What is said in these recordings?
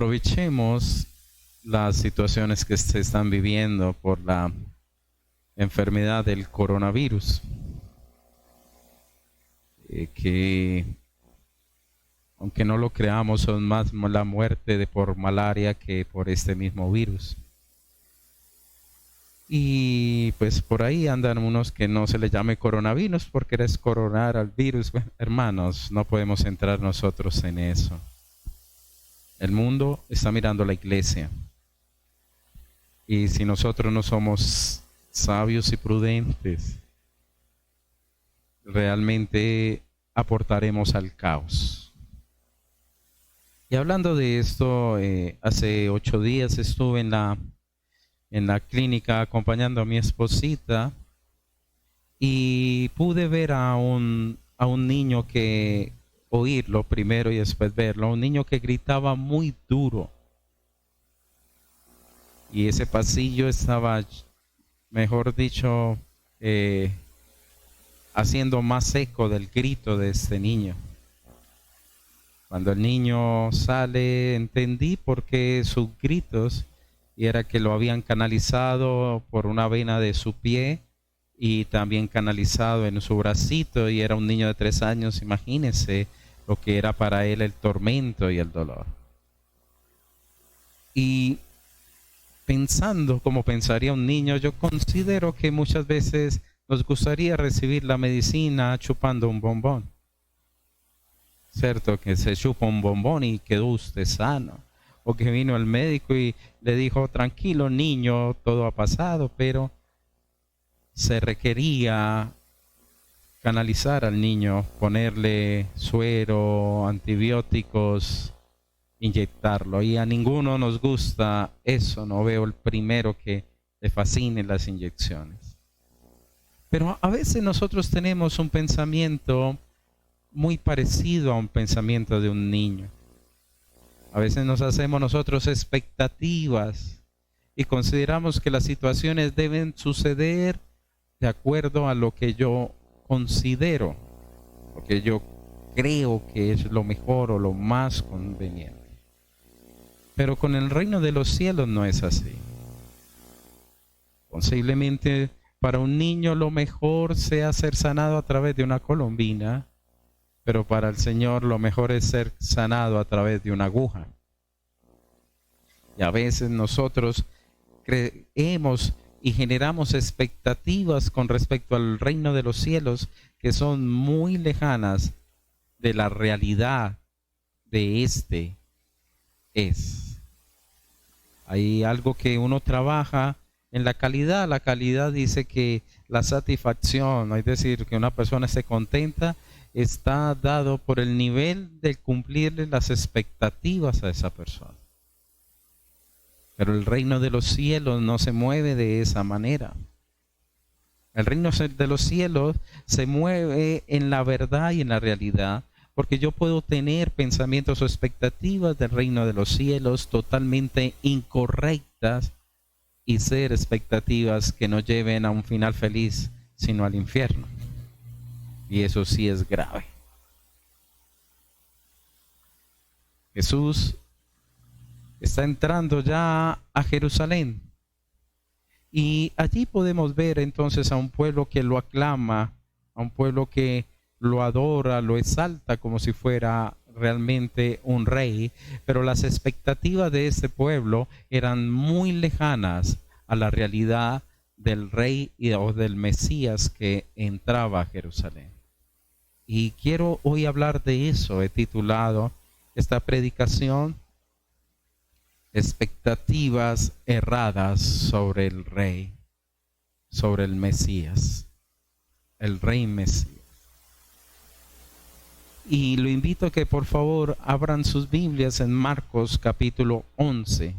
aprovechemos las situaciones que se están viviendo por la enfermedad del coronavirus, que aunque no lo creamos, son más la muerte por malaria que por este mismo virus. Y pues por ahí andan unos que no se le llame coronavirus porque eres coronar al virus. Bueno, hermanos, no podemos entrar nosotros en eso. El mundo está mirando a la iglesia. Y si nosotros no somos sabios y prudentes, realmente aportaremos al caos. Y hablando de esto, hace 8 días estuve en la clínica acompañando a mi esposita y pude ver a un niño oírlo primero y después verlo, un niño que gritaba muy duro. Y ese pasillo estaba, mejor dicho, haciendo más eco del grito de este niño. Cuando el niño sale, entendí por qué sus gritos, y era que lo habían canalizado por una vena de su pie y también canalizado en su bracito, y era un niño de 3 años. Imagínense lo que era para él el tormento y el dolor. Y pensando como pensaría un niño, yo considero que muchas veces nos gustaría recibir la medicina chupando un bombón. Cierto que se chupa un bombón y quedó usted sano. O que vino el médico y le dijo, tranquilo niño, todo ha pasado, pero se requería canalizar al niño, ponerle suero, antibióticos, inyectarlo. Y a ninguno nos gusta eso, no veo el primero que le fascinen las inyecciones. Pero a veces nosotros tenemos un pensamiento muy parecido a un pensamiento de un niño. A veces nos hacemos nosotros expectativas y consideramos que las situaciones deben suceder de acuerdo a lo que yo considero, lo que yo creo que es lo mejor o lo más conveniente. Pero con el reino de los cielos no es así. Posiblemente para un niño lo mejor sea ser sanado a través de una colombina, pero para el Señor lo mejor es ser sanado a través de una aguja. Y a veces nosotros creemos y generamos expectativas con respecto al reino de los cielos que son muy lejanas de la realidad de este es. Hay algo que uno trabaja en la calidad. La calidad dice que la satisfacción, es decir, que una persona esté contenta, está dado por el nivel de cumplirle las expectativas a esa persona. Pero el reino de los cielos no se mueve de esa manera. El reino de los cielos se mueve en la verdad y en la realidad, porque yo puedo tener pensamientos o expectativas del reino de los cielos totalmente incorrectas y ser expectativas que no lleven a un final feliz, sino al infierno. Y eso sí es grave. Jesús está entrando ya a Jerusalén. Y allí podemos ver entonces a un pueblo que lo aclama, a un pueblo que lo adora, lo exalta como si fuera realmente un rey. Pero las expectativas de este pueblo eran muy lejanas a la realidad del rey o del Mesías que entraba a Jerusalén. Y quiero hoy hablar de eso. He titulado esta predicación Expectativas erradas sobre el rey, sobre el Mesías, el rey Mesías. Y lo invito a que por favor abran sus Biblias en Marcos capítulo 11.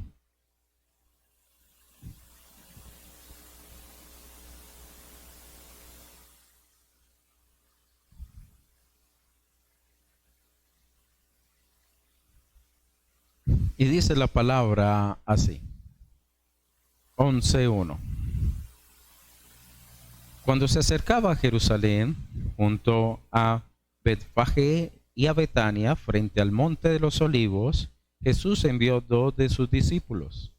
Y dice la palabra así, 11:1. Cuando se acercaba a Jerusalén, junto a Betfagé y a Betania, frente al monte de los Olivos, Jesús envió 2 de sus discípulos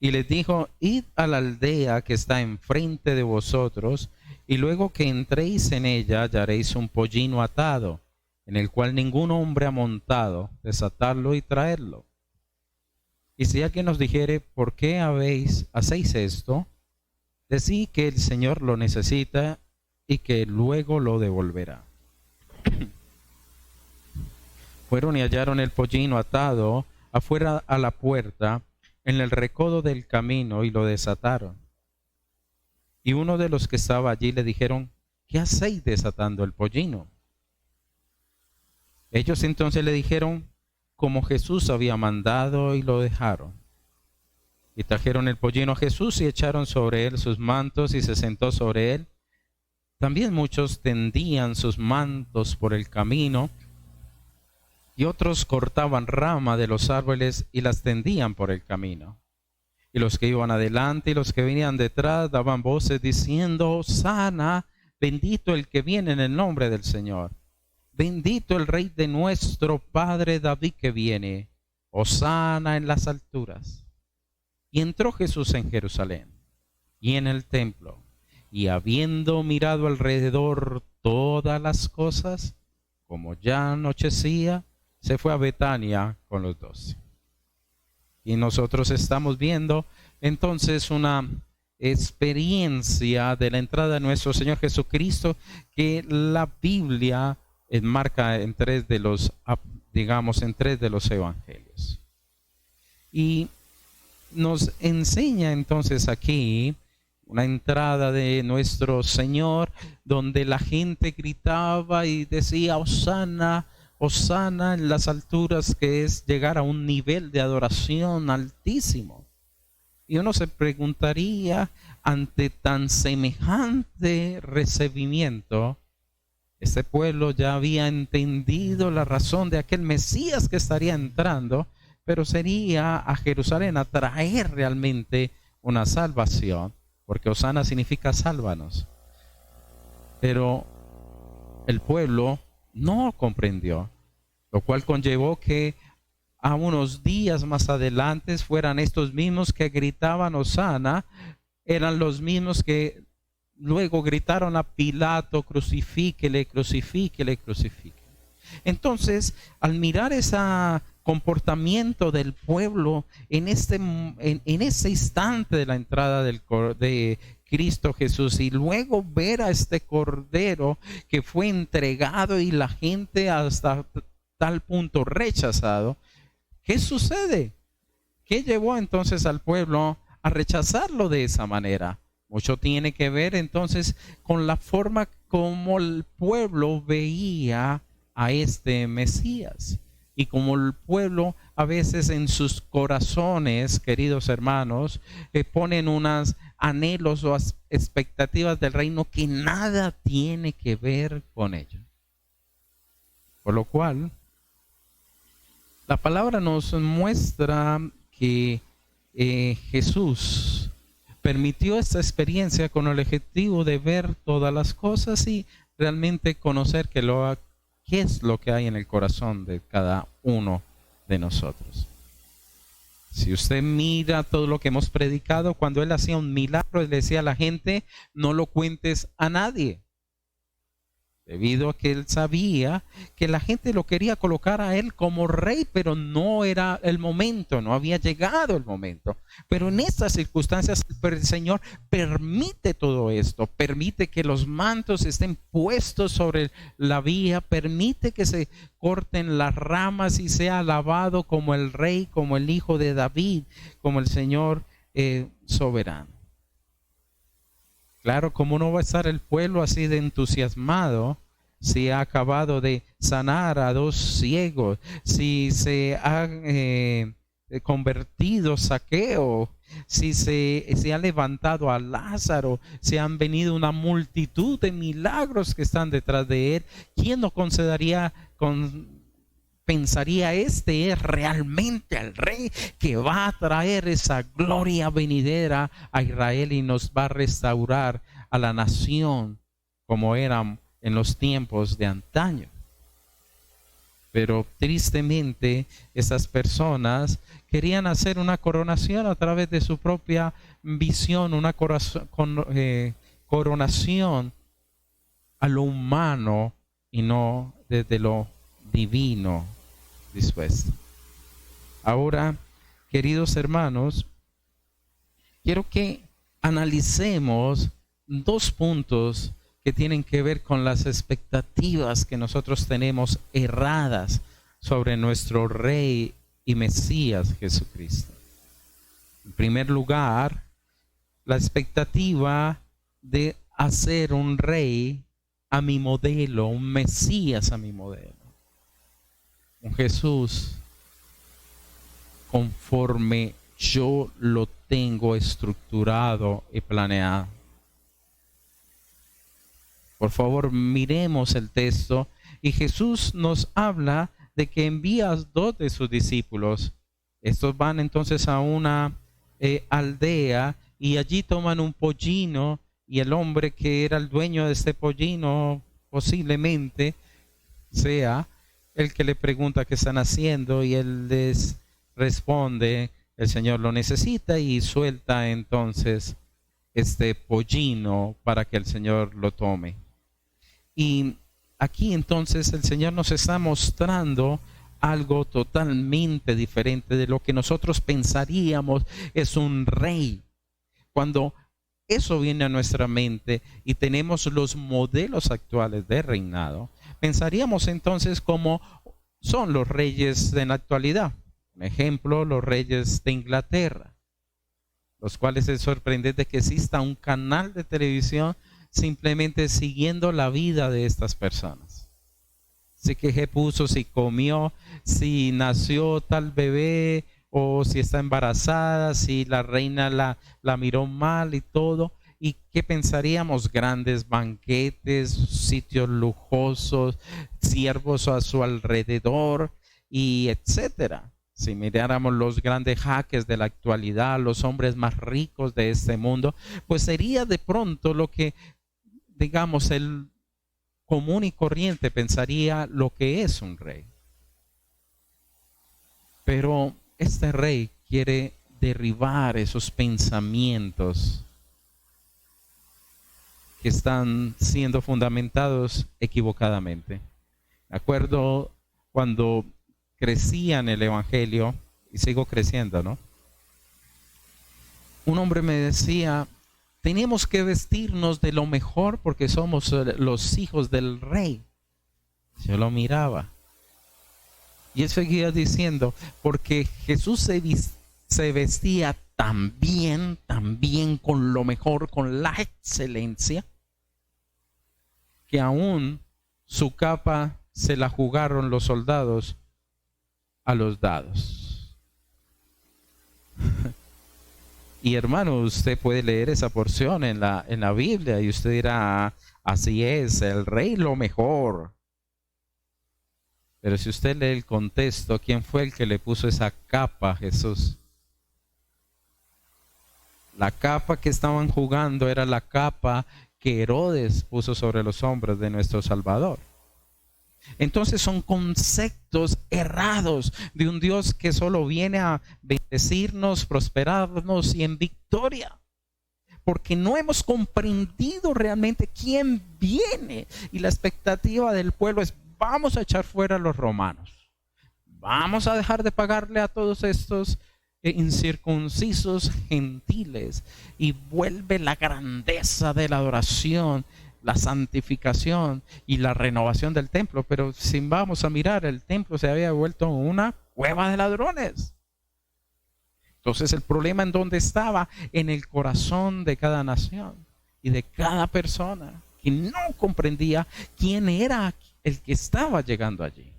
y les dijo: id a la aldea que está enfrente de vosotros, y luego que entréis en ella hallaréis un pollino atado, en el cual ningún hombre ha montado. Desatadlo y traedlo. Y si alguien nos dijere: ¿por qué hacéis esto?, decid que el Señor lo necesita y que luego lo devolverá. Fueron y hallaron el pollino atado afuera a la puerta, en el recodo del camino, y lo desataron. Y uno de los que estaba allí le dijeron: ¿qué hacéis desatando el pollino? Ellos entonces le dijeron como Jesús había mandado, y lo dejaron. Y trajeron el pollino a Jesús y echaron sobre él sus mantos, y se sentó sobre él. También muchos tendían sus mantos por el camino, y otros cortaban rama de los árboles y las tendían por el camino. Y los que iban adelante y los que venían detrás daban voces diciendo: Hosana, bendito el que viene en el nombre del Señor. Bendito el Rey de nuestro Padre David que viene. Hosana en las alturas. Y entró Jesús en Jerusalén y en el templo, y habiendo mirado alrededor todas las cosas, como ya anochecía, se fue a Betania con los 12. Y nosotros estamos viendo entonces una experiencia de la entrada de nuestro Señor Jesucristo que la Biblia enmarca en 3 de los, en 3 de los evangelios. Y nos enseña entonces aquí una entrada de nuestro Señor donde la gente gritaba y decía: Hosana, Hosana en las alturas, que es llegar a un nivel de adoración altísimo. Y uno se preguntaría, ante tan semejante recibimiento, este pueblo ya había entendido la razón de aquel Mesías que estaría entrando, pero sería a Jerusalén a traer realmente una salvación, porque Hosana significa sálvanos. Pero el pueblo no comprendió, lo cual conllevó que a unos días más adelante fueran estos mismos que gritaban Hosana, eran los mismos que luego gritaron a Pilato: crucifíquele, crucifíquele, crucifíquele. Entonces, al mirar ese comportamiento del pueblo en ese instante de la entrada de Cristo Jesús, y luego ver a este cordero que fue entregado y la gente hasta tal punto rechazado, ¿qué sucede? ¿Qué llevó entonces al pueblo a rechazarlo de esa manera? Mucho tiene que ver entonces con la forma como el pueblo veía a este Mesías, y como el pueblo a veces en sus corazones, queridos hermanos, ponen unos anhelos o expectativas del reino que nada tiene que ver con ello. Por lo cual, la palabra nos muestra que Jesús permitió esta experiencia con el objetivo de ver todas las cosas y realmente conocer qué es lo que hay en el corazón de cada uno de nosotros. Si usted mira todo lo que hemos predicado, cuando él hacía un milagro, él decía a la gente: no lo cuentes a nadie. Debido a que él sabía que la gente lo quería colocar a él como rey, pero no era el momento, no había llegado el momento. Pero en estas circunstancias el Señor permite todo esto, permite que los mantos estén puestos sobre la vía, permite que se corten las ramas y sea alabado como el rey, como el hijo de David, como el Señor soberano. Claro, ¿cómo no va a estar el pueblo así de entusiasmado si ha acabado de sanar a 2 ciegos, si se ha convertido Zaqueo, si se ha levantado a Lázaro, si han venido una multitud de milagros que están detrás de él? ¿Quién no pensaría: este es realmente el rey que va a traer esa gloria venidera a Israel y nos va a restaurar a la nación como eran en los tiempos de antaño? Pero tristemente estas personas querían hacer una coronación a través de su propia visión, una coronación a lo humano y no desde lo divino dispuesto. Ahora, queridos hermanos, quiero que analicemos dos puntos que tienen que ver con las expectativas que nosotros tenemos erradas sobre nuestro Rey y Mesías Jesucristo. En primer lugar, la expectativa de hacer un Rey a mi modelo, un Mesías a mi modelo, un Jesús conforme yo lo tengo estructurado y planeado. Por favor, miremos el texto y Jesús nos habla de que envía a 2 de sus discípulos. Estos van entonces a una aldea y allí toman un pollino y el hombre que era el dueño de este pollino posiblemente sea el que le pregunta qué están haciendo y él les responde, el Señor lo necesita, y suelta entonces este pollino para que el Señor lo tome. Y aquí entonces el Señor nos está mostrando algo totalmente diferente de lo que nosotros pensaríamos es un rey. Cuando eso viene a nuestra mente y tenemos los modelos actuales de reinado, pensaríamos entonces cómo son los reyes de la actualidad. Por ejemplo, los reyes de Inglaterra, los cuales es sorprendente que exista un canal de televisión simplemente siguiendo la vida de estas personas. Si que puso, si comió, si nació tal bebé o si está embarazada, si la reina la miró mal y todo. ¿Y qué pensaríamos? Grandes banquetes, sitios lujosos, siervos a su alrededor y etcétera. Si miráramos los grandes jaques de la actualidad, los hombres más ricos de este mundo, pues sería de pronto lo que, digamos, el común y corriente pensaría lo que es un rey. Pero este rey quiere derribar esos pensamientos que están siendo fundamentados equivocadamente. Me acuerdo cuando crecía en el Evangelio, y sigo creciendo, ¿no? Un hombre me decía, tenemos que vestirnos de lo mejor porque somos los hijos del rey. Yo lo miraba. Y él seguía diciendo, porque Jesús se vestía tan bien con lo mejor, con la excelencia, que aún su capa se la jugaron los soldados a los dados. Y hermano, usted puede leer esa porción en la Biblia y usted dirá, así es, el rey lo mejor. Pero si usted lee el contexto, ¿quién fue el que le puso esa capa a Jesús? La capa que estaban jugando era la capa que Herodes puso sobre los hombros de nuestro Salvador. Entonces son conceptos errados de un Dios que solo viene a bendecirnos, prosperarnos y en victoria. Porque no hemos comprendido realmente quién viene. Y la expectativa del pueblo es, vamos a echar fuera a los romanos. Vamos a dejar de pagarle a todos estos incircuncisos gentiles. Y vuelve la grandeza de la adoración, la santificación y la renovación del templo. Pero si vamos a mirar, el templo se había vuelto una cueva de ladrones. Entonces el problema en dónde estaba, en el corazón de cada nación y de cada persona que no comprendía quién era el que estaba llegando allí.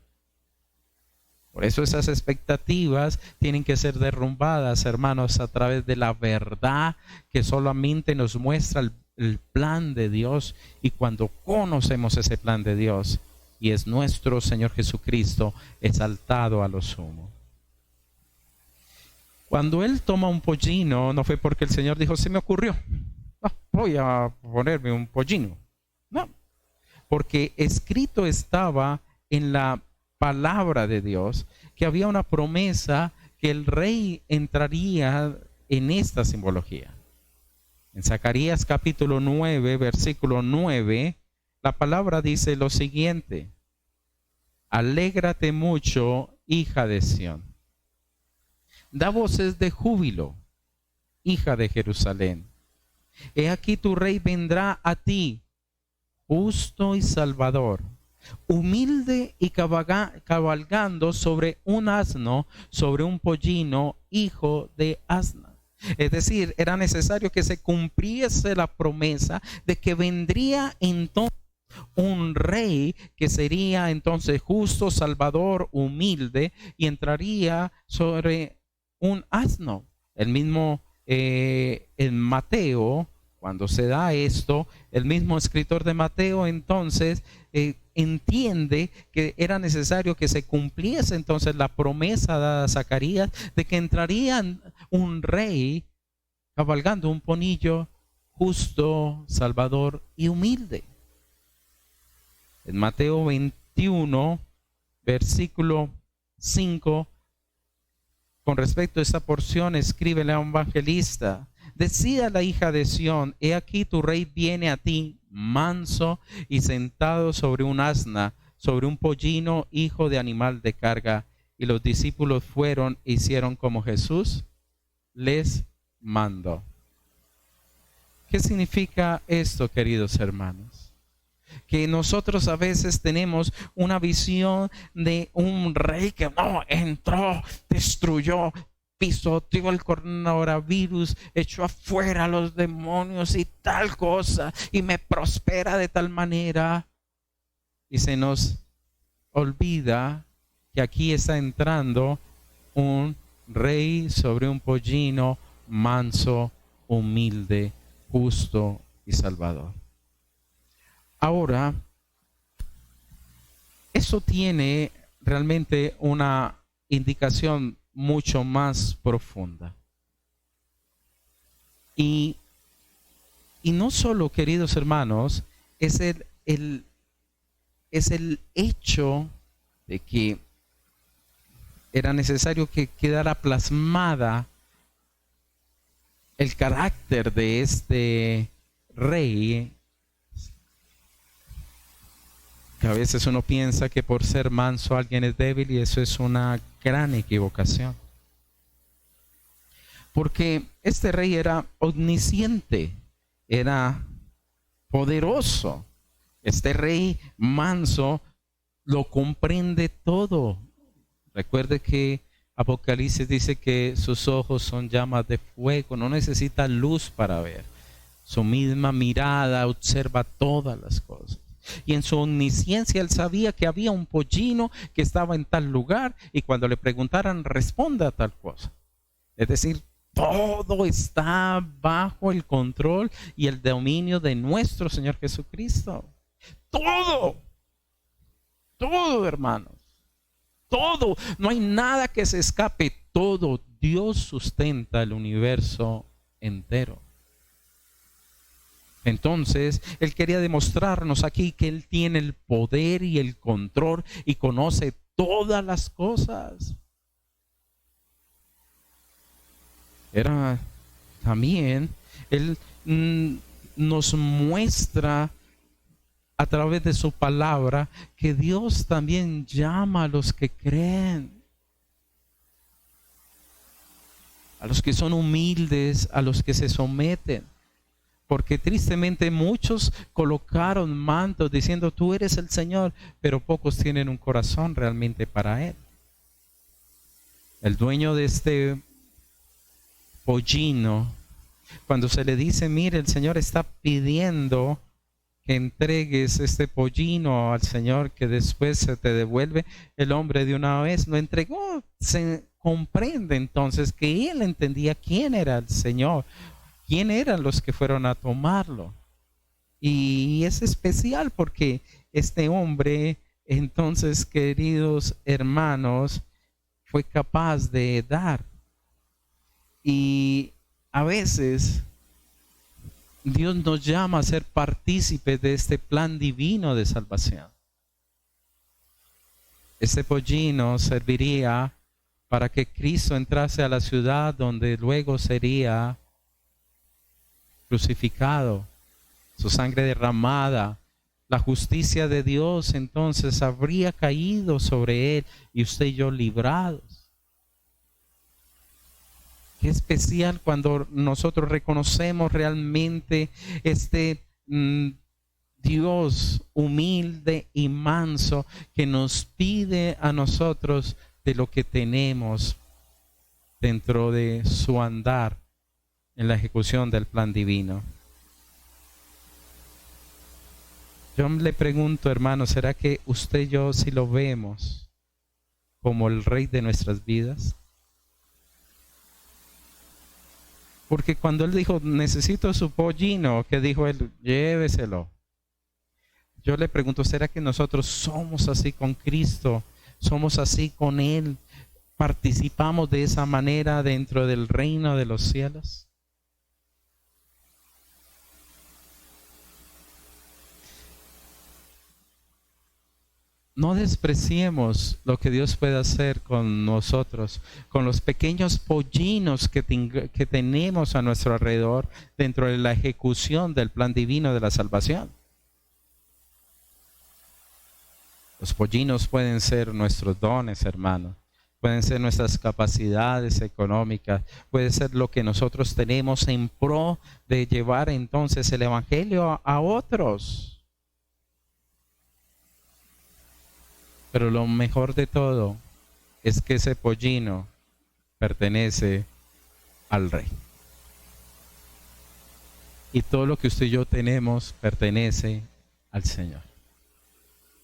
Por eso esas expectativas tienen que ser derrumbadas, hermanos, a través de la verdad que solamente nos muestra el plan de Dios. Y cuando conocemos ese plan de Dios, y es nuestro Señor Jesucristo exaltado a lo sumo. Cuando él toma un pollino, no fue porque el Señor dijo, se me ocurrió, voy a ponerme un pollino. No, porque escrito estaba en la palabra de Dios, que había una promesa que el rey entraría en esta simbología. En Zacarías capítulo 9, versículo 9, la palabra dice lo siguiente: alégrate mucho, hija de Sión. Da voces de júbilo, hija de Jerusalén. He aquí tu rey vendrá a ti, justo y salvador, humilde y cabalgando sobre un asno, sobre un pollino, hijo de asna. Es decir, era necesario que se cumpliese la promesa de que vendría entonces un rey que sería entonces justo, salvador, humilde, y entraría sobre un asno. El mismo en Mateo, cuando se da esto, el mismo escritor de Mateo entonces entiende que era necesario que se cumpliese entonces la promesa dada a Zacarías de que entraría un rey cabalgando un ponillo justo, salvador y humilde. En Mateo 21, versículo 5, con respecto a esta porción, escribe el evangelista: decía la hija de Sión, he aquí tu rey viene a ti, manso y sentado sobre un asna, sobre un pollino, hijo de animal de carga. Y los discípulos fueron e hicieron como Jesús les mandó. ¿Qué significa esto, queridos hermanos? Que nosotros a veces tenemos una visión de un rey que no entró, destruyó, pisoteó el coronavirus, echó afuera a los demonios y tal cosa, y me prospera de tal manera. Y se nos olvida que aquí está entrando un rey sobre un pollino, manso, humilde, justo y salvador. Ahora, eso tiene realmente una indicación mucho más profunda. Y no solo, queridos hermanos, es el hecho de que era necesario que quedara plasmada el carácter de este rey, que a veces uno piensa que por ser manso alguien es débil, y eso es una gran equivocación. Porque este rey era omnisciente, era poderoso. Este rey manso lo comprende todo. Recuerde que Apocalipsis dice que sus ojos son llamas de fuego, no necesita luz para ver. Su misma mirada observa todas las cosas. Y en su omnisciencia él sabía que había un pollino que estaba en tal lugar, y cuando le preguntaran, responda a tal cosa. Es decir, todo está bajo el control y el dominio de nuestro Señor Jesucristo. Todo, hermanos, todo. No hay nada que se escape, todo. Dios sustenta el universo entero. Entonces, Él quería demostrarnos aquí que Él tiene el poder y el control y conoce todas las cosas. Era también, Él nos muestra a través de su palabra que Dios también llama a los que creen, a los que son humildes, a los que se someten. Porque tristemente muchos colocaron mantos diciendo tú eres el Señor, pero pocos tienen un corazón realmente para Él. El dueño de este pollino, cuando se le dice, mire, el Señor está pidiendo que entregues este pollino al Señor, que después se te devuelve, el hombre de una vez lo entregó. Se comprende entonces que él entendía quién era el Señor, quién eran los que fueron a tomarlo. Y es especial porque este hombre, entonces, queridos hermanos, fue capaz de dar. Y a veces Dios nos llama a ser partícipes de este plan divino de salvación. Ese pollino serviría para que Cristo entrase a la ciudad donde luego sería crucificado, su sangre derramada. La justicia de Dios entonces habría caído sobre él y usted y yo librados. Qué especial cuando nosotros reconocemos realmente este Dios humilde y manso que nos pide a nosotros de lo que tenemos dentro de su andar en la ejecución del plan divino. Yo le pregunto, hermano, ¿será que usted y yo sí lo vemos como el rey de nuestras vidas? Porque cuando él dijo, necesito su pollino, ¿qué dijo él? Lléveselo. Yo le pregunto, ¿será que nosotros somos así con Cristo? ¿Somos así con Él? ¿Participamos de esa manera dentro del reino de los cielos? No despreciemos lo que Dios puede hacer con nosotros, con los pequeños pollinos que tenemos a nuestro alrededor dentro de la ejecución del plan divino de la salvación. Los pollinos pueden ser nuestros dones, hermano. Pueden ser nuestras capacidades económicas. Puede ser lo que nosotros tenemos en pro de llevar entonces el evangelio a otros. Pero lo mejor de todo es que ese pollino pertenece al Rey. Y todo lo que usted y yo tenemos pertenece al Señor.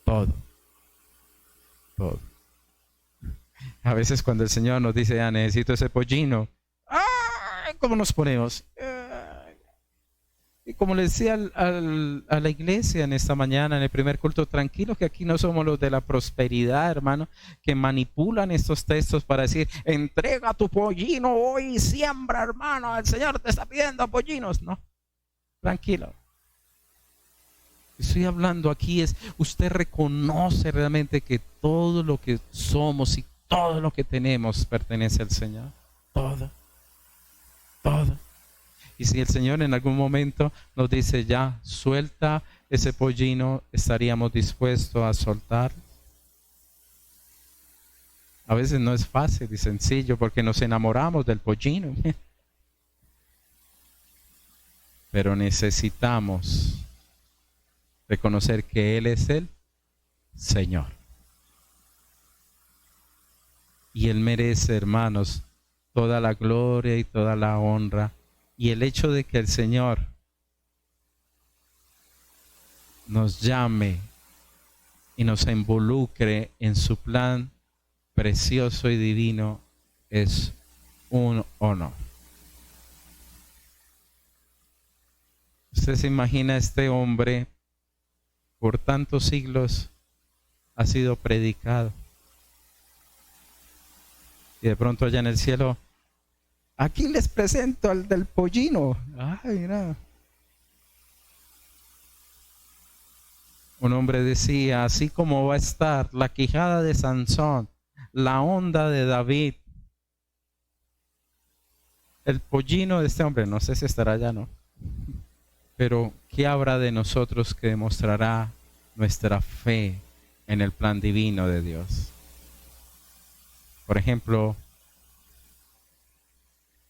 Todo. Todo. A veces cuando el Señor nos dice, necesito ese pollino, ¿cómo nos ponemos? Y como le decía a la iglesia en esta mañana, en el primer culto, tranquilos que aquí no somos los de la prosperidad, hermano, que manipulan estos textos para decir, entrega tu pollino hoy y siembra, hermano, el Señor te está pidiendo pollinos. No, tranquilo. Estoy hablando aquí es, usted reconoce realmente que todo lo que somos y todo lo que tenemos pertenece al Señor. Todo. Todo. Y si el Señor en algún momento nos dice ya, suelta ese pollino, estaríamos dispuestos a soltar. A veces no es fácil y sencillo porque nos enamoramos del pollino. Pero necesitamos reconocer que Él es el Señor. Y Él merece, hermanos, toda la gloria y toda la honra. Y el hecho de que el Señor nos llame y nos involucre en su plan precioso y divino es un honor. Usted se imagina, este hombre por tantos siglos ha sido predicado. Y de pronto allá en el cielo, aquí les presento al del pollino. Ay, mira. Un hombre decía, así como va a estar la quijada de Sansón, la onda de David, el pollino de este hombre, no sé si estará allá, ¿no? Pero ¿qué habrá de nosotros que demostrará nuestra fe en el plan divino de Dios? Por ejemplo,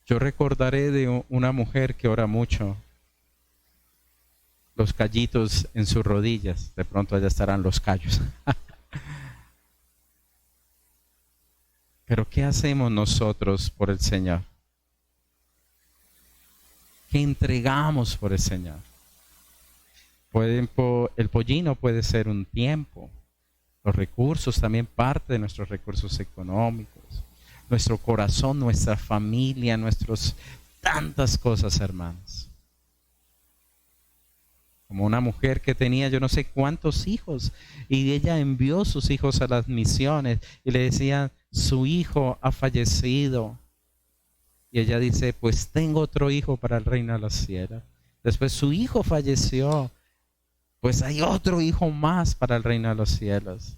yo recordaré de una mujer que ora mucho, los callitos en sus rodillas, de pronto allá estarán los callos. Pero ¿qué hacemos nosotros por el Señor? ¿Qué entregamos por el Señor? El pollino puede ser un tiempo, los recursos también parte de nuestros recursos económicos, nuestro corazón, nuestra familia, tantas cosas, hermanos. Como una mujer que tenía yo no sé cuántos hijos y ella envió sus hijos a las misiones y le decían, su hijo ha fallecido. Y ella dice, pues tengo otro hijo para el reino de los cielos. Después su hijo falleció, pues hay otro hijo más para el reino de los cielos.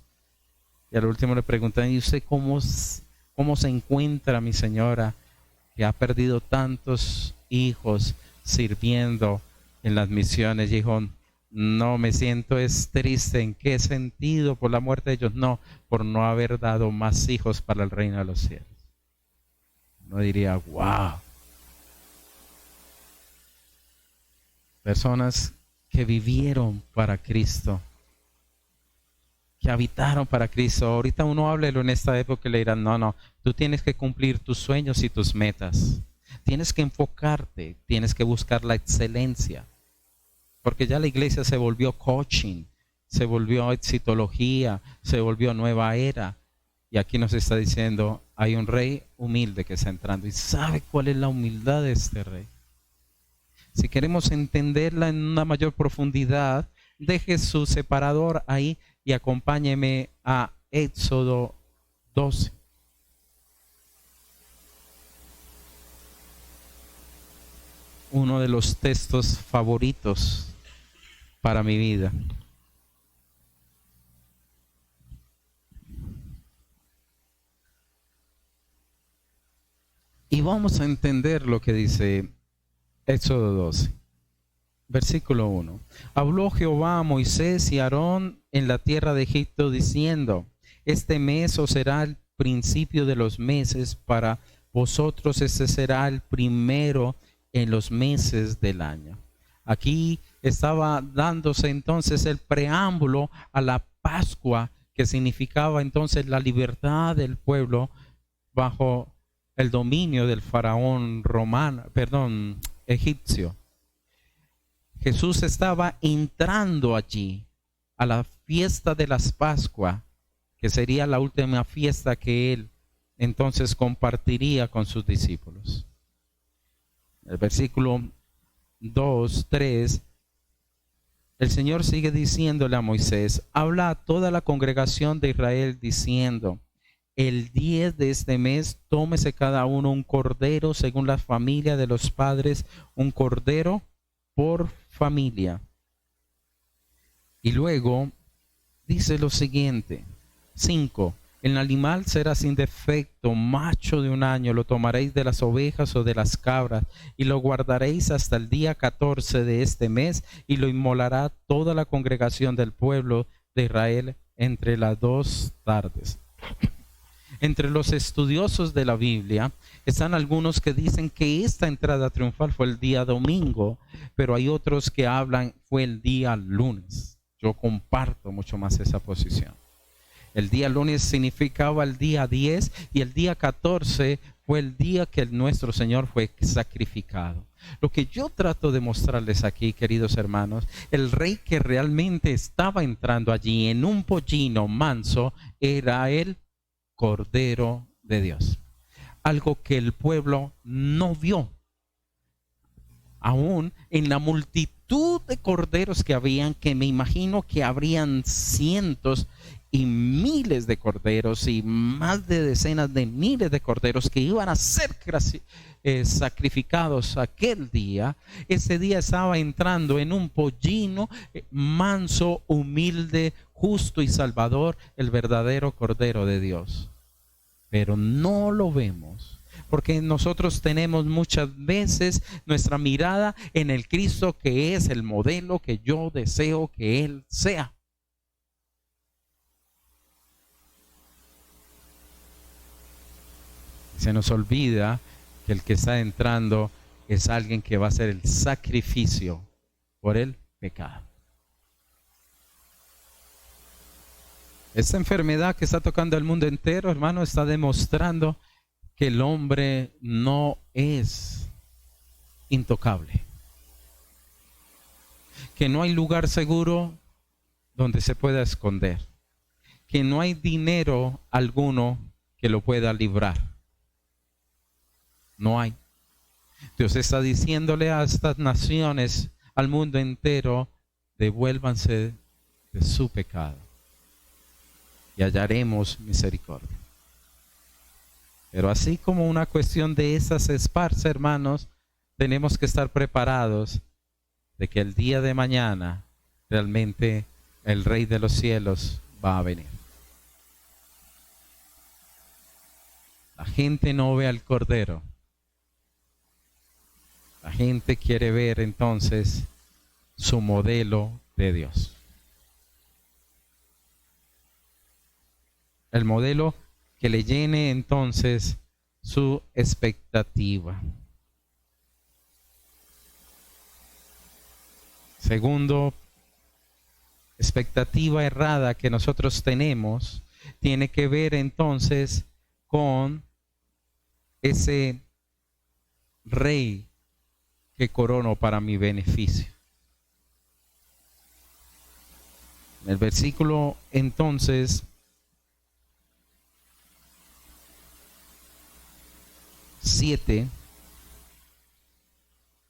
Y al último le preguntan, ¿y usted cómo se encuentra, mi señora, que ha perdido tantos hijos sirviendo en las misiones? Y dijo, no, me siento es triste. ¿En qué sentido? ¿Por la muerte de ellos? No, por no haber dado más hijos para el reino de los cielos. Uno diría, wow. Personas que vivieron para Cristo, que habitaron para Cristo. Ahorita uno háblelo en esta época y le dirán, no, tú tienes que cumplir tus sueños y tus metas. Tienes que enfocarte, tienes que buscar la excelencia. Porque ya la iglesia se volvió coaching, se volvió exitología, se volvió nueva era. Y aquí nos está diciendo, hay un rey humilde que está entrando. ¿Y sabe cuál es la humildad de este rey? Si queremos entenderla en una mayor profundidad, deje su separador ahí y acompáñeme a Éxodo 12. Uno de los textos favoritos para mi vida. Y vamos a entender lo que dice Éxodo 12, versículo 1. Habló Jehová a Moisés y a Aarón en la tierra de Egipto diciendo, este mes os será el principio de los meses, para vosotros este será el primero en los meses del año. Aquí estaba dándose entonces el preámbulo a la Pascua, que significaba entonces la libertad del pueblo bajo el dominio del faraón egipcio. Jesús estaba entrando allí a la fiesta de las Pascuas, que sería la última fiesta que él entonces compartiría con sus discípulos. El versículo 2, 3, el Señor sigue diciéndole a Moisés, habla a toda la congregación de Israel diciendo, el 10 de este mes tómese cada uno un cordero según la familia de los padres, un cordero por familia. Y luego dice lo siguiente, 5, el animal será sin defecto, macho de un año, lo tomaréis de las ovejas o de las cabras y lo guardaréis hasta el día 14 de este mes y lo inmolará toda la congregación del pueblo de Israel entre las 2 tardes. Entre los estudiosos de la Biblia están algunos que dicen que esta entrada triunfal fue el día domingo, pero hay otros que hablan fue el día lunes. Yo comparto mucho más esa posición. El día lunes significaba el día 10 y el día 14 fue el día que nuestro Señor fue sacrificado. Lo que yo trato de mostrarles aquí, queridos hermanos, el rey que realmente estaba entrando allí en un pollino manso era el Cordero de Dios. Algo que el pueblo no vio. Aún en la multitud de corderos que habían, que me imagino que habrían cientos y miles de corderos y más de decenas de miles de corderos que iban a ser sacrificados aquel día. Ese día estaba entrando en un pollino manso, humilde, justo y salvador, el verdadero Cordero de Dios. Pero no lo vemos, porque nosotros tenemos muchas veces nuestra mirada en el Cristo que es el modelo que yo deseo que Él sea. Se nos olvida que el que está entrando es alguien que va a hacer el sacrificio por el pecado. Esta enfermedad que está tocando al mundo entero, hermano, está demostrando que el hombre no es intocable. Que no hay lugar seguro donde se pueda esconder. Que no hay dinero alguno que lo pueda librar. No hay. Dios está diciéndole a estas naciones, al mundo entero, devuélvanse de su pecado y hallaremos misericordia. Pero así como una cuestión de esas se esparce, hermanos, tenemos que estar preparados de que el día de mañana realmente el Rey de los cielos va a venir. La gente no ve al Cordero. La gente quiere ver entonces su modelo de Dios. El modelo que le llene entonces su expectativa. Segundo, expectativa errada que nosotros tenemos tiene que ver entonces con ese rey que corono para mi beneficio. En el versículo entonces 7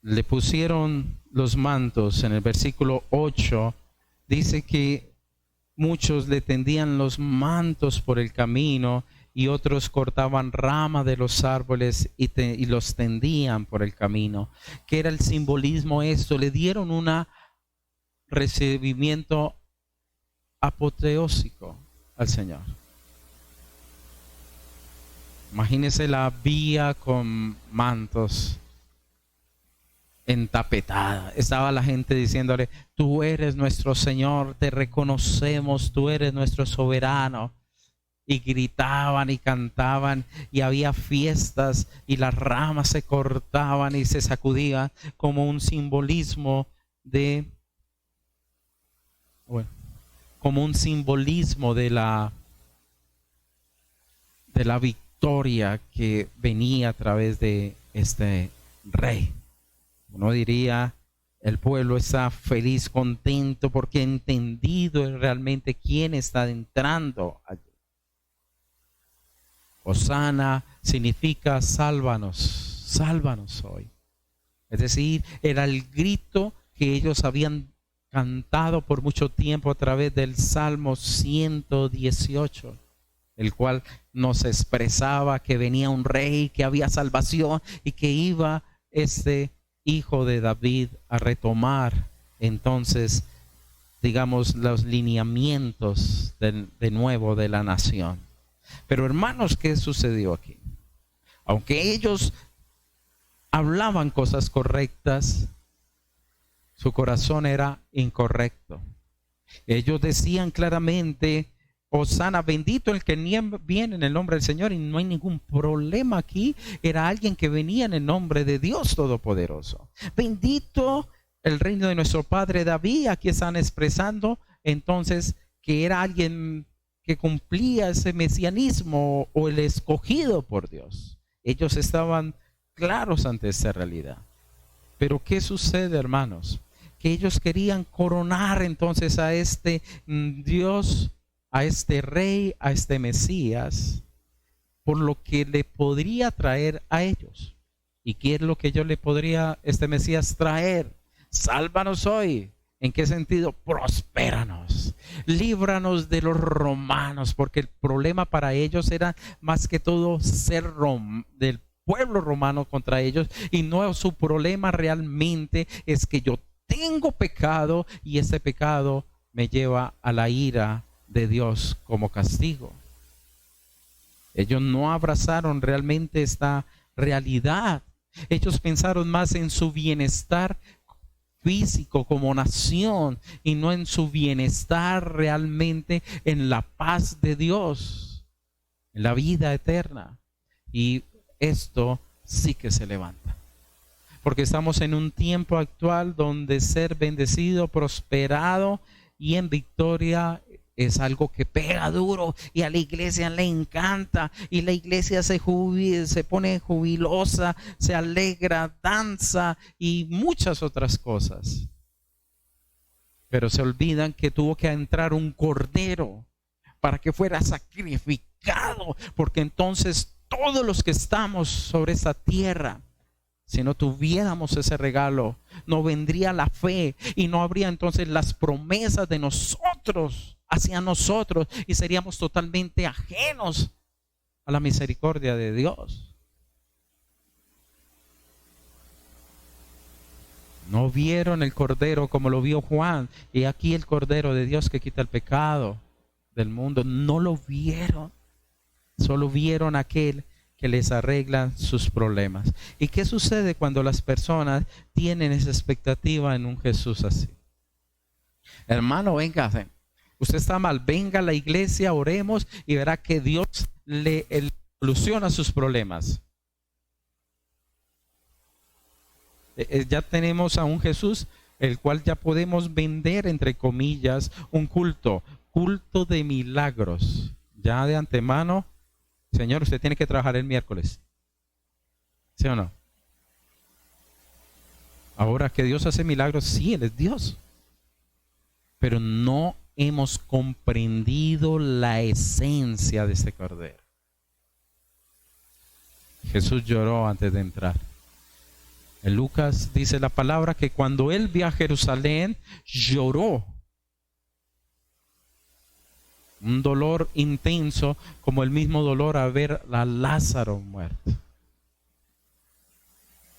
le pusieron los mantos. En el versículo 8 dice que muchos le tendían los mantos por el camino y otros cortaban ramas de los árboles y los tendían por el camino. ¿Qué era el simbolismo esto? Le dieron un recibimiento apoteósico al Señor. Imagínese la vía con mantos entapetada. Estaba la gente diciéndole: tú eres nuestro Señor, te reconocemos, tú eres nuestro soberano. Y gritaban y cantaban y había fiestas y las ramas se cortaban y se sacudían como un simbolismo como un simbolismo de la victoria que venía a través de este rey. Uno diría, el pueblo está feliz, contento, porque ha entendido realmente quién está entrando allí. Hosana significa sálvanos, sálvanos hoy. Es decir, era el grito que ellos habían cantado por mucho tiempo a través del Salmo 118, el cual nos expresaba que venía un rey, que había salvación y que iba este hijo de David a retomar entonces, digamos, los lineamientos de nuevo de la nación. Pero hermanos, ¿qué sucedió aquí? Aunque ellos hablaban cosas correctas, su corazón era incorrecto. Ellos decían claramente: Hosana, bendito el que viene en el nombre del Señor, y no hay ningún problema aquí. Era alguien que venía en el nombre de Dios Todopoderoso. Bendito el reino de nuestro padre David. Aquí están expresando entonces que era alguien que cumplía ese mesianismo o el escogido por Dios. Ellos estaban claros ante esta realidad. Pero ¿qué sucede, hermanos? Que ellos querían coronar entonces a este Dios, a este rey, a este Mesías, por lo que le podría traer a ellos. ¿Y qué es lo que yo le podría este Mesías traer? Sálvanos hoy. ¿En qué sentido? Prospéranos, líbranos de los romanos, porque el problema para ellos era más que todo ser del pueblo romano contra ellos, y no, su problema realmente es que yo tengo pecado y ese pecado me lleva a la ira de Dios como castigo. Ellos no abrazaron realmente esta realidad. Ellos pensaron más en su bienestar físico como nación y no en su bienestar realmente, en la paz de Dios, en la vida eterna. Y esto sí que se levanta, porque estamos en un tiempo actual donde ser bendecido, prosperado y en victoria es algo que pega duro y a la iglesia le encanta, y la iglesia se pone jubilosa, se alegra, danza y muchas otras cosas. Pero se olvidan que tuvo que entrar un cordero para que fuera sacrificado, porque entonces todos los que estamos sobre esta tierra, si no tuviéramos ese regalo, no vendría la fe y no habría entonces las promesas de nosotros hacia nosotros, y seríamos totalmente ajenos a la misericordia de Dios. No vieron el Cordero como lo vio Juan, y aquí el Cordero de Dios que quita el pecado del mundo. No lo vieron, solo vieron aquel que les arregla sus problemas. ¿Y qué sucede cuando las personas tienen esa expectativa en un Jesús así? Hermano, venga, usted está mal, venga a la iglesia, oremos y verá que Dios le soluciona sus problemas. Ya tenemos a un Jesús el cual ya podemos vender, entre comillas, un culto de milagros. Ya de antemano, Señor, usted tiene que trabajar el miércoles. ¿Sí o no? Ahora que Dios hace milagros, sí, Él es Dios. Pero no hemos comprendido la esencia de este Cordero. Jesús lloró antes de entrar. En Lucas dice la palabra que cuando Él vio a Jerusalén, lloró. Un dolor intenso, como el mismo dolor a ver a Lázaro muerto.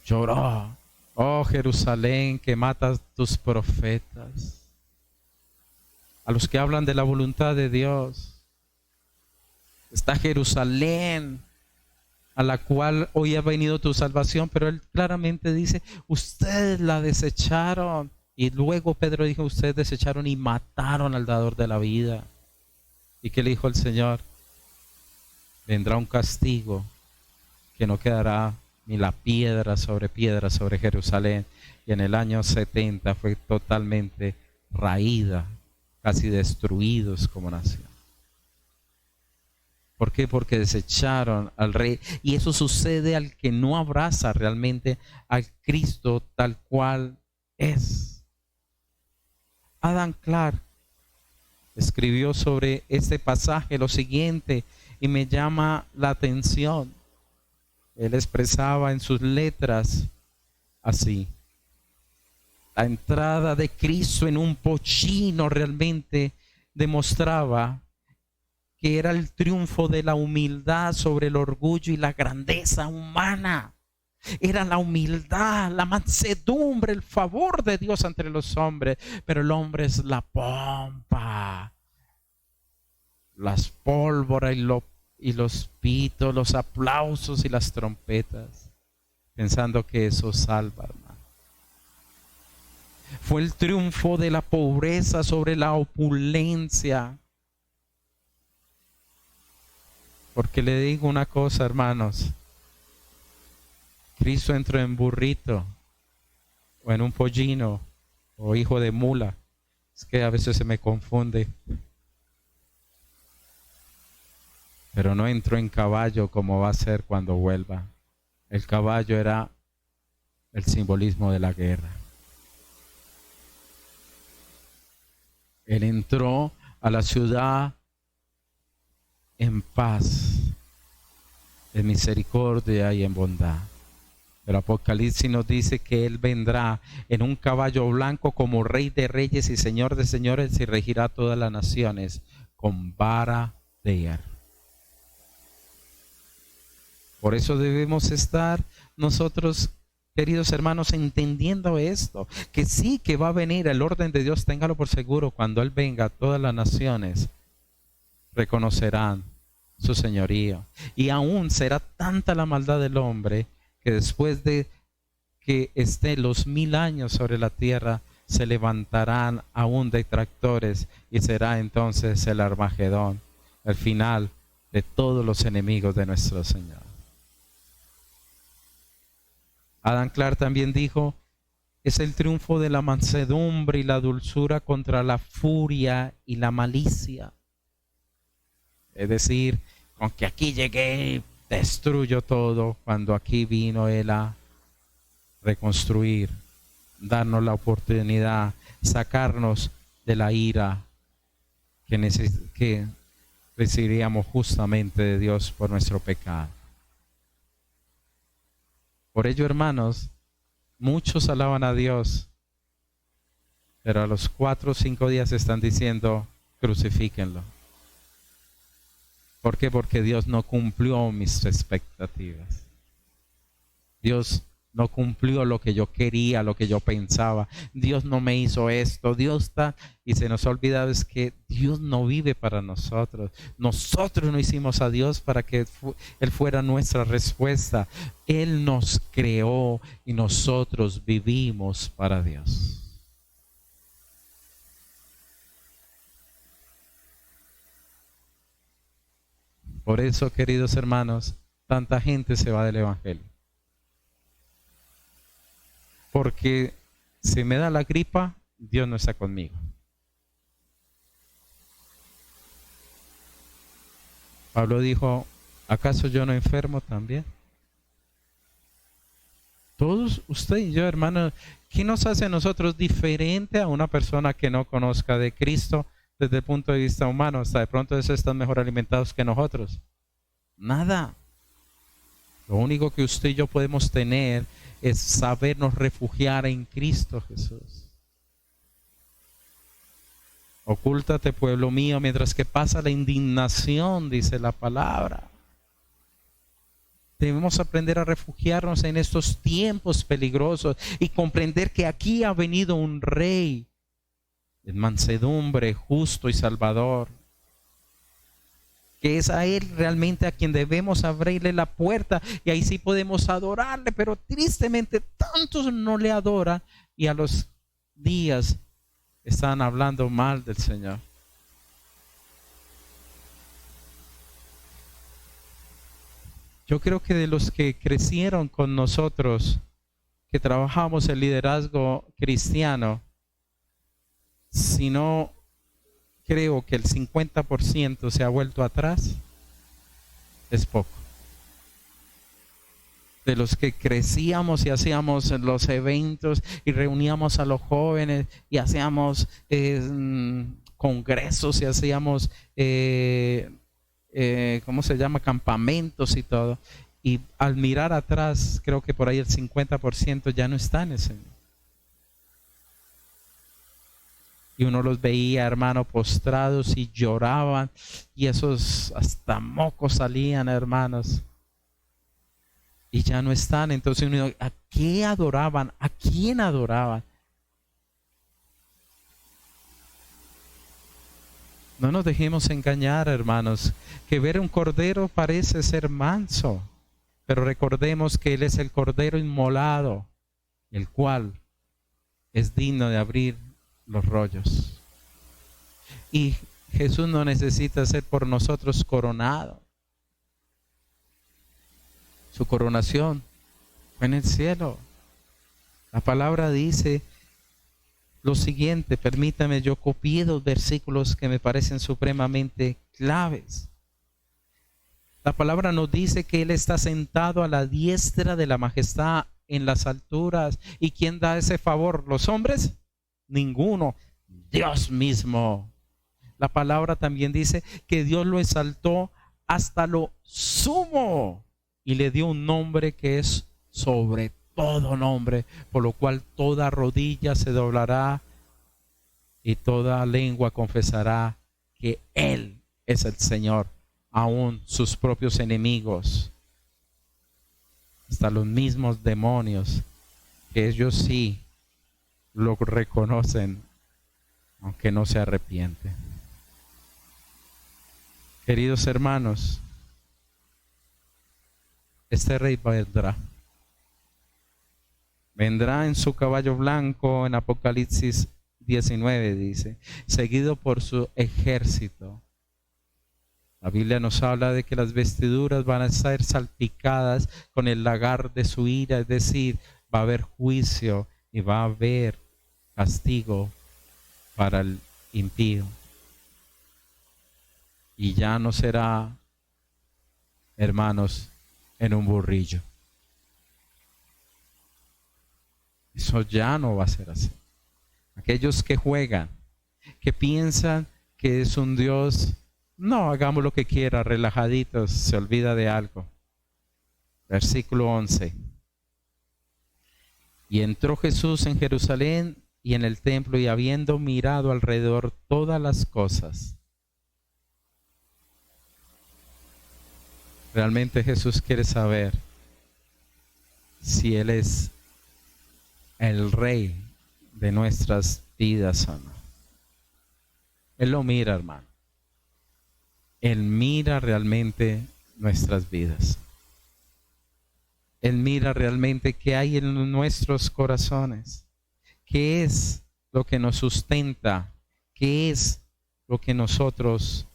Lloró. Oh Jerusalén, que matas tus profetas. A los que hablan de la voluntad de Dios. Está Jerusalén, a la cual hoy ha venido tu salvación, pero Él claramente dice, ustedes la desecharon. Y luego Pedro dijo, ustedes desecharon y mataron al dador de la vida. ¿Y qué le dijo el Señor? Vendrá un castigo que no quedará ni la piedra sobre Jerusalén. Y en el año 70 fue totalmente raída, casi destruidos como nación. ¿Por qué? Porque desecharon al Rey. Y eso sucede al que no abraza realmente al Cristo tal cual es. Adam Clarke escribió sobre este pasaje lo siguiente y me llama la atención. Él expresaba en sus letras así: la entrada de Cristo en un pollino realmente demostraba que era el triunfo de la humildad sobre el orgullo y la grandeza humana. Era la humildad, la mansedumbre, el favor de Dios entre los hombres. Pero el hombre es la pompa, las pólvoras y los pitos, los aplausos y las trompetas, pensando que eso salva, hermano. Fue el triunfo de la pobreza sobre la opulencia. Porque le digo una cosa, hermanos. Cristo entró en burrito, o en un pollino, o hijo de mula. Es que a veces se me confunde. Pero no entró en caballo como va a ser cuando vuelva. El caballo era el simbolismo de la guerra. Él entró a la ciudad en paz, en misericordia y en bondad. Pero Apocalipsis nos dice que Él vendrá en un caballo blanco como Rey de Reyes y Señor de Señores y regirá todas las naciones con vara de hierro. Por eso debemos estar nosotros, queridos hermanos, entendiendo esto, que sí que va a venir el orden de Dios, téngalo por seguro, cuando Él venga, todas las naciones reconocerán su señorío. Y aún será tanta la maldad del hombre que después de que esté los 1000 años sobre la tierra, se levantarán aún detractores y será entonces el Armagedón, el final de todos los enemigos de nuestro Señor. Adam Clarke también dijo, es el triunfo de la mansedumbre y la dulzura contra la furia y la malicia. Es decir, con que aquí llegué, destruyo todo, cuando aquí vino Él a reconstruir, darnos la oportunidad, sacarnos de la ira que recibiríamos justamente de Dios por nuestro pecado. Por ello, hermanos, muchos alaban a Dios, pero a los 4 o 5 días están diciendo, crucifíquenlo. ¿Por qué? Porque Dios no cumplió mis expectativas. Dios no cumplió lo que yo quería, lo que yo pensaba. Dios no me hizo esto, Dios está... Y se nos ha olvidado es que Dios no vive para nosotros. Nosotros no hicimos a Dios para que Él fuera nuestra respuesta. Él nos creó y nosotros vivimos para Dios. Por eso, queridos hermanos, tanta gente se va del Evangelio. Porque si me da la gripa, Dios no está conmigo. Pablo dijo, ¿acaso yo no enfermo también? Todos, usted y yo, hermano, ¿qué nos hace a nosotros diferente a una persona que no conozca de Cristo desde el punto de vista humano? Hasta de pronto ellos están mejor alimentados que nosotros. Nada. Lo único que usted y yo podemos tener es sabernos refugiar en Cristo Jesús. Ocúltate, pueblo mío, mientras que pasa la indignación, dice la palabra. Debemos aprender a refugiarnos en estos tiempos peligrosos y comprender que aquí ha venido un rey en mansedumbre, justo y salvador. Que es a Él realmente a quien debemos abrirle la puerta y ahí sí podemos adorarle, pero tristemente tantos no le adoran y a los días están hablando mal del Señor. Yo creo que de los que crecieron con nosotros, que trabajamos el liderazgo cristiano, si no creo que el 50% se ha vuelto atrás, es poco. De los que crecíamos y hacíamos los eventos y reuníamos a los jóvenes y hacíamos congresos y hacíamos, ¿cómo se llama? Campamentos y todo. Y al mirar atrás, creo que por ahí el 50% ya no está en ese. Y uno los veía, hermano, postrados y lloraban. Y esos hasta mocos salían, hermanos. Y ya no están. Entonces uno, ¿a qué adoraban? ¿A quién adoraban? No nos dejemos engañar, hermanos, que ver un cordero parece ser manso, pero recordemos que Él es el cordero inmolado, el cual es digno de abrir los rollos. Y Jesús no necesita ser por nosotros coronado. Su coronación fue en el cielo. La palabra dice lo siguiente, permítame, yo copié 2 versículos que me parecen supremamente claves. La palabra nos dice que Él está sentado a la diestra de la majestad en las alturas. ¿Y quién da ese favor? ¿Los hombres? Ninguno. Dios mismo. La palabra también dice que Dios lo exaltó hasta lo sumo y le dio un nombre que es sobre todo nombre, por lo cual toda rodilla se doblará y toda lengua confesará que Él es el Señor, aún sus propios enemigos, hasta los mismos demonios, que ellos sí lo reconocen, aunque no se arrepienten. Queridos hermanos, este rey vendrá. Vendrá en su caballo blanco, en Apocalipsis 19 dice, seguido por su ejército. La Biblia nos habla de que las vestiduras van a ser salpicadas con el lagar de su ira, es decir, va a haber juicio y va a haber castigo para el impío. Y ya no será, hermanos, en un burrillo. Eso ya no va a ser así. Aquellos que juegan, que piensan que es un Dios, no, hagamos lo que quiera, relajaditos, se olvida de algo. Versículo 11. Y entró Jesús en Jerusalén y en el templo, y habiendo mirado alrededor todas las cosas. Realmente Jesús quiere saber si Él es el Rey de nuestras vidas o no. Él lo mira, hermano. Él mira realmente nuestras vidas. Él mira realmente qué hay en nuestros corazones. ¿Qué es lo que nos sustenta? ¿Qué es lo que nosotros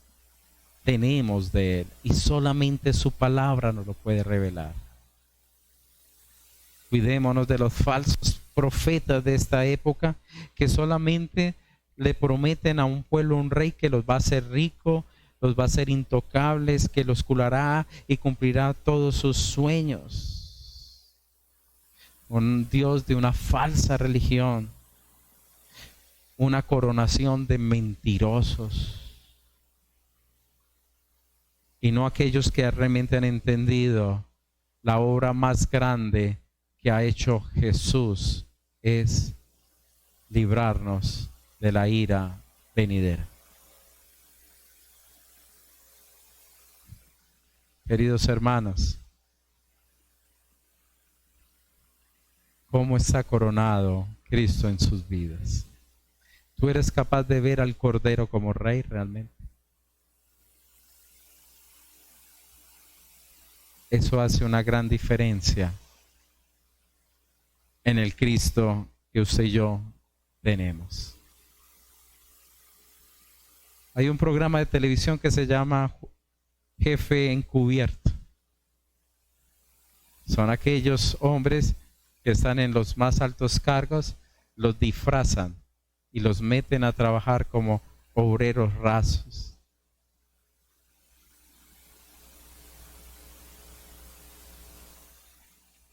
tenemos de Él? Y solamente su palabra nos lo puede revelar. Cuidémonos de los falsos profetas de esta época que solamente le prometen a un pueblo un rey que los va a hacer rico, los va a hacer intocables, que los curará y cumplirá todos sus sueños. Un Dios de una falsa religión, una coronación de mentirosos, y no aquellos que realmente han entendido la obra más grande que ha hecho Jesús, es librarnos de la ira venidera. Queridos hermanos, ¿cómo está coronado Cristo en sus vidas? ¿Tú eres capaz de ver al Cordero como Rey realmente? Eso hace una gran diferencia en el Cristo que usted y yo tenemos. Hay un programa de televisión que se llama Jefe Encubierto. Son aquellos hombres que están en los más altos cargos, los disfrazan y los meten a trabajar como obreros rasos.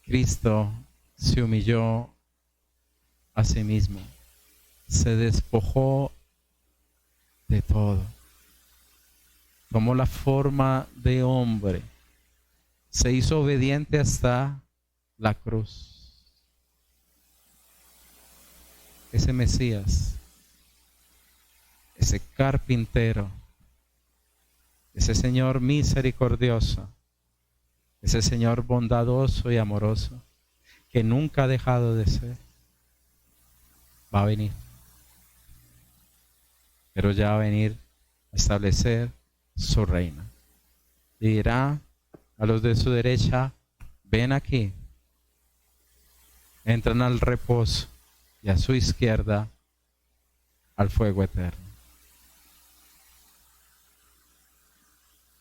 Cristo se humilló a sí mismo, se despojó de todo, tomó la forma de hombre, se hizo obediente hasta la cruz. Ese Mesías, ese carpintero, ese Señor misericordioso, ese Señor bondadoso y amoroso, que nunca ha dejado de ser, va a venir. Pero ya va a venir a establecer su reino. Y dirá a los de su derecha, ven aquí. Entran al reposo, y a su izquierda al fuego eterno.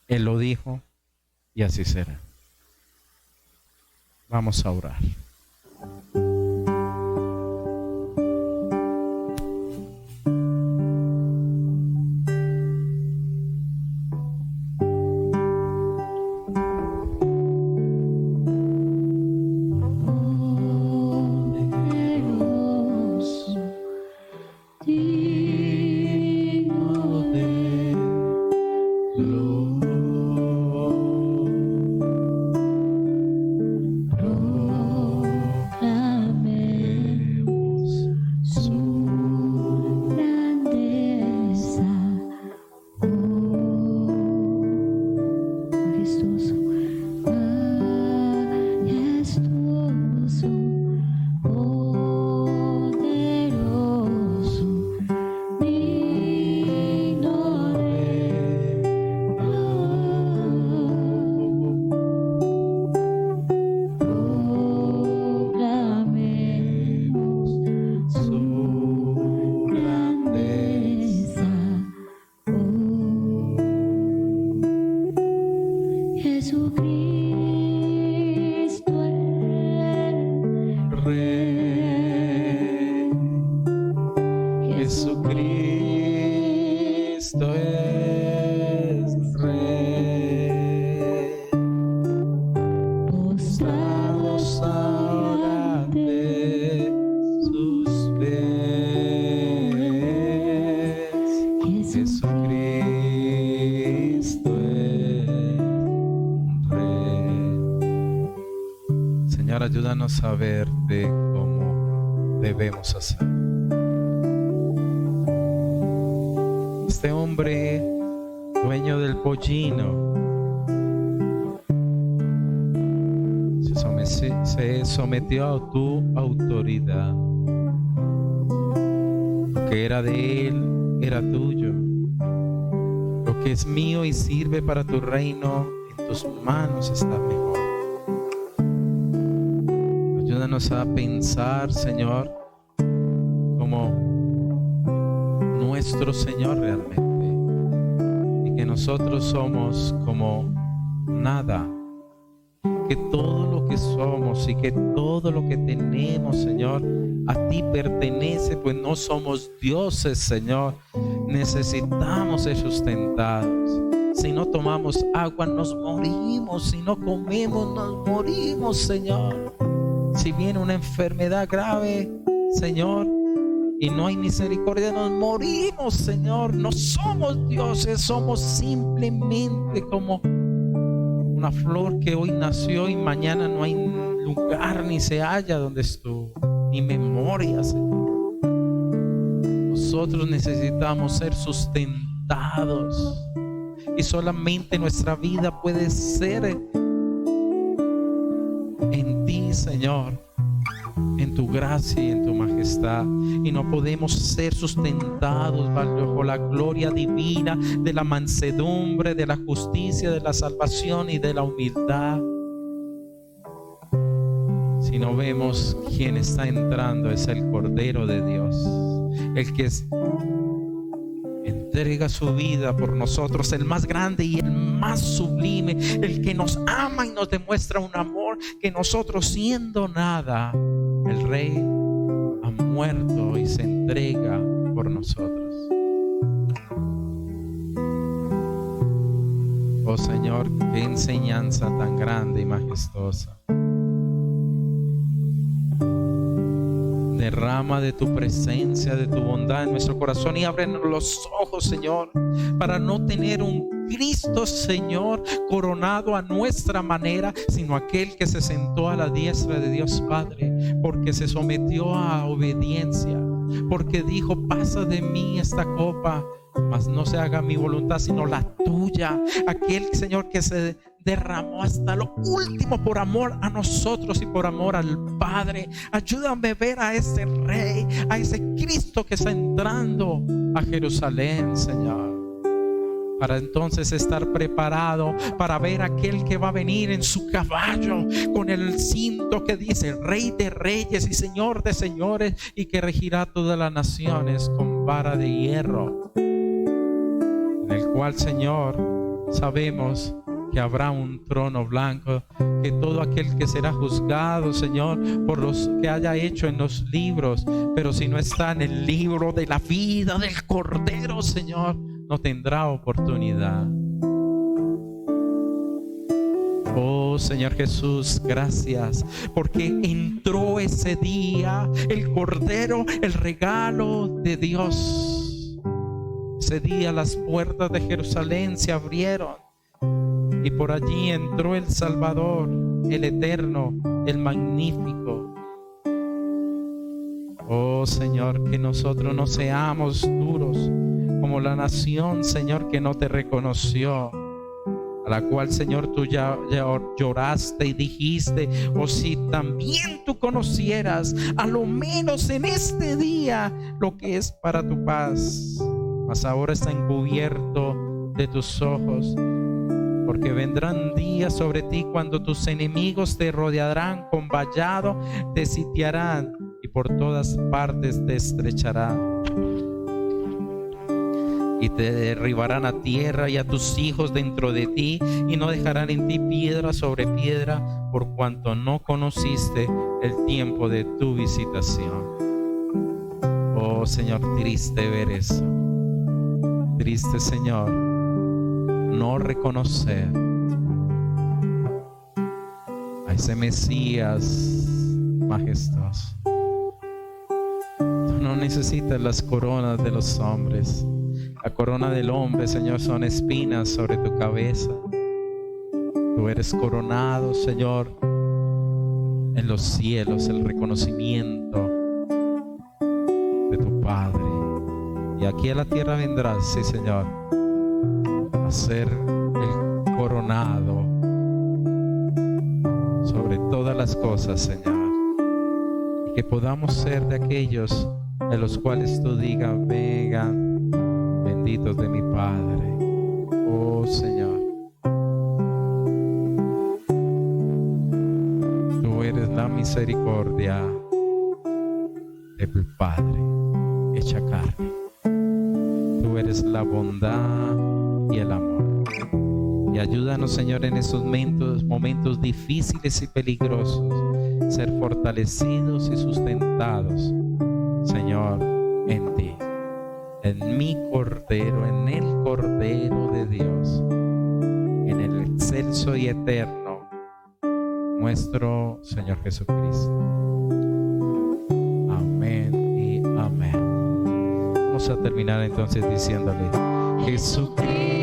Él lo dijo y así será. Vamos a orar. Jesucristo es Rey. Postrados ahora ante sus pies. Jesucristo es Rey. Señor, ayúdanos a verte como debemos hacer. Este hombre, dueño del pollino, se se sometió a tu autoridad. Lo que era de Él era tuyo. Lo que es mío y sirve para tu reino, en tus manos está mejor. Ayúdanos a pensar, Señor, como nuestro Señor realmente, y que nosotros somos como nada, que todo lo que somos y que todo lo que tenemos, Señor, a ti pertenece, pues no somos dioses, Señor. Necesitamos ser sustentados. Si no tomamos agua, nos morimos. Si no comemos, nos morimos, Señor. Si viene una enfermedad grave, Señor, y no hay misericordia, nos morimos, Señor. No somos dioses, somos simplemente como una flor que hoy nació y mañana no hay lugar ni se halla donde estuvo, ni memoria, Señor. Nosotros necesitamos ser sustentados, y solamente nuestra vida puede ser en ti, Señor, en tu gracia y en tu majestad. Y no podemos ser sustentados bajo la gloria divina de la mansedumbre, de la justicia, de la salvación y de la humildad, si no vemos quién está entrando. Es el Cordero de Dios, el que entrega su vida por nosotros, el más grande y el más sublime, el que nos ama y nos demuestra un amor que nosotros, siendo nada, el Rey ha muerto y se entrega por nosotros. Oh Señor, qué enseñanza tan grande y majestuosa. Derrama de tu presencia, de tu bondad en nuestro corazón, y ábrenos los ojos, Señor, para no tener un Cristo, Señor, coronado a nuestra manera, sino aquel que se sentó a la diestra de Dios Padre, porque se sometió a obediencia, porque dijo: pasa de mí esta copa, mas no se haga mi voluntad sino la tuya. Aquel, Señor, que se derramó hasta lo último por amor a nosotros y por amor al Padre. Ayúdame a ver a ese Rey, a ese Cristo que está entrando a Jerusalén, Señor, para entonces estar preparado para ver a aquel que va a venir en su caballo, con el cinto que dice Rey de Reyes y Señor de Señores, y que regirá todas las naciones con vara de hierro, en el cual, Señor, sabemos que habrá un trono blanco, que todo aquel que será juzgado, Señor, por los que haya hecho en los libros, pero si no está en el libro de la vida del Cordero, Señor, no tendrá oportunidad. Oh Señor Jesús, gracias, porque entró ese día el Cordero, el regalo de Dios. Ese día las puertas de Jerusalén se abrieron, y por allí entró el Salvador, el eterno, el magnífico. Oh Señor, que nosotros no seamos duros como la nación, Señor, que no te reconoció, a la cual, Señor, tú ya lloraste y dijiste: oh, si también tú conocieras a lo menos en este día lo que es para tu paz, mas ahora está encubierto de tus ojos. Porque vendrán días sobre ti cuando tus enemigos te rodearán con vallado, te sitiarán y por todas partes te estrecharán, y te derribarán a tierra y a tus hijos dentro de ti, y no dejarán en ti piedra sobre piedra, por cuanto no conociste el tiempo de tu visitación. Oh Señor, triste ver eso. Triste, Señor, no reconocer a ese Mesías majestuoso. Tú no necesitas las coronas de los hombres. La corona del hombre, Señor, son espinas sobre tu cabeza. Tú eres coronado, Señor, en los cielos, el reconocimiento de tu Padre. Y aquí a la tierra vendrás, sí, Señor, a ser el coronado sobre sobre todas las cosas, Señor. Y que podamos ser de aquellos de los cuales tú digas: vengan, benditos de mi Padre. Oh Señor, tú eres la misericordia del Padre hecha carne. Tú eres la bondad y el amor. Y ayúdanos, Señor, en esos momentos difíciles y peligrosos, ser fortalecidos y sustentados, Señor, en ti, en mi Cordero, en el Cordero de Dios, en el excelso y eterno, nuestro Señor Jesucristo. Amén y amén. Vamos a terminar entonces diciéndole: Jesucristo